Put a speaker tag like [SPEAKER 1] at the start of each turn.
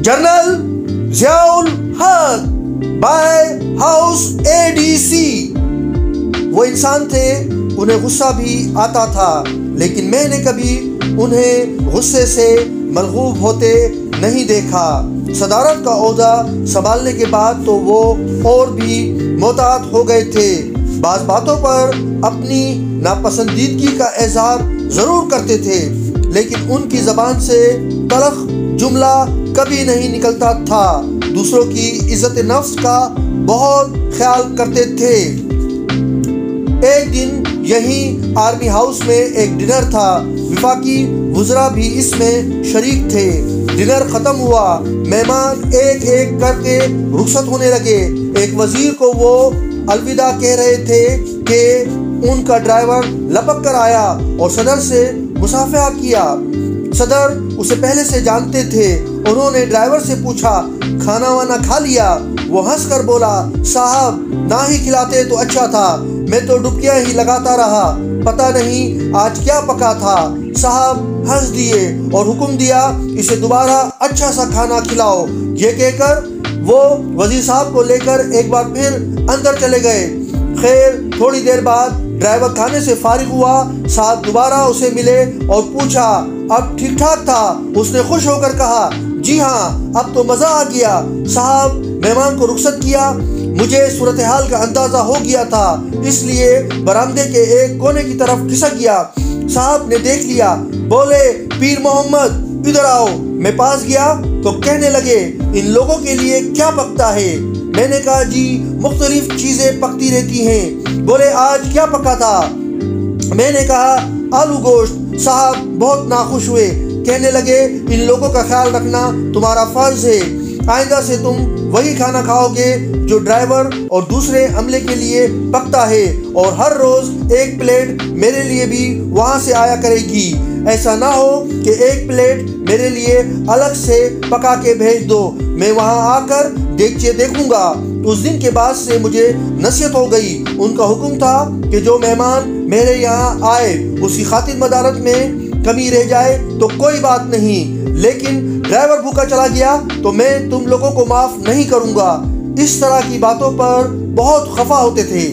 [SPEAKER 1] General Zia الحق bye house ADC۔ وہ انسان تھے، انہیں غصہ بھی آتا تھا، لیکن میں نے کبھی انہیں غصے سے ملغوب ہوتے نہیں دیکھا۔ صدارت کا عہدہ سنبھالنے کے بعد تو وہ اور بھی محتاط ہو گئے تھے۔ بعض باتوں پر اپنی ناپسندیدگی کا اظہار ضرور کرتے تھے، لیکن ان کی زبان سے تلخ جملہ کبھی نہیں نکلتا تھا۔ دوسروں کی عزت نفس کا بہت خیال کرتے تھے۔ ایک دن یہیں آرمی ہاؤس میں ایک ڈنر تھا، وفاقی وزراء بھی اس میں شریک تھے۔ ڈنر ختم ہوا، مہمان ایک ایک کر کے رخصت ہونے لگے۔ ایک وزیر کو وہ الوداع کہہ رہے تھے کہ ان کا ڈرائیور لپک کر آیا اور صدر سے مصافحہ کیا۔ صدر اسے پہلے سے جانتے تھے۔ انہوں نے ڈرائیور سے پوچھا، کھانا وانا کھا لیا؟ وہ ہنس کر بولا، صاحب نہ ہی کھلاتے تو اچھا تھا، میں تو ڈبکیاں ہی لگاتا رہا، پتہ نہیں آج کیا پکا تھا۔ صاحب ہنس دیے اور حکم دیا، اسے دوبارہ اچھا سا کھانا کھلاؤ۔ یہ کہہ کر وہ وزیر صاحب کو لے کر ایک بار پھر اندر چلے گئے۔ خیر تھوڑی دیر بعد ڈرائیور کھانے سے فارغ ہوا، صاحب دوبارہ اسے ملے اور پوچھا، اب ٹھیک ٹھاک تھا؟ اس نے خوش ہو کر کہا، جی ہاں اب تو مزہ آ گیا۔ صاحب مہمان کو رخصت کیا، مجھے صورتحال کا اندازہ ہو گیا تھا، اس لیے برآمدے کے ایک کونے کی طرف کھسک گیا۔ صاحب نے دیکھ لیا، بولے، پیر محمد ادھر آؤ۔ میں پاس گیا تو کہنے لگے، ان لوگوں کے لیے کیا پکتا ہے؟ میں نے کہا، جی مختلف چیزیں پکتی رہتی ہیں۔ بولے، آج کیا پکا تھا؟ میں نے کہا، آلو گوشت۔ صاحب بہت ناخوش ہوئے، کہنے لگے، ان لوگوں کا خیال رکھنا تمہارا فرض ہے، آئندہ سے تم وہی کھانا کھاؤ گے جو ڈرائیور اور دوسرے عملے کے لیے پکتا ہے، اور ہر روز ایک پلیٹ میرے لیے بھی وہاں سے آیا کرے گی۔ ایسا نہ ہو کہ ایک پلیٹ میرے لیے الگ سے پکا کے بھیج دو، میں وہاں آ کر دیکھچے دیکھوں گا۔ اس دن کے بعد سے مجھے نصیحت ہو گئی۔ ان کا حکم تھا کہ جو مہمان میرے یہاں آئے اس کی خاطر مدارت میں کمی رہ جائے تو کوئی بات نہیں، لیکن ڈرائیور بھوکا چلا گیا تو میں تم لوگوں کو معاف نہیں کروں گا۔ اس طرح کی باتوں پر بہت خفا ہوتے تھے۔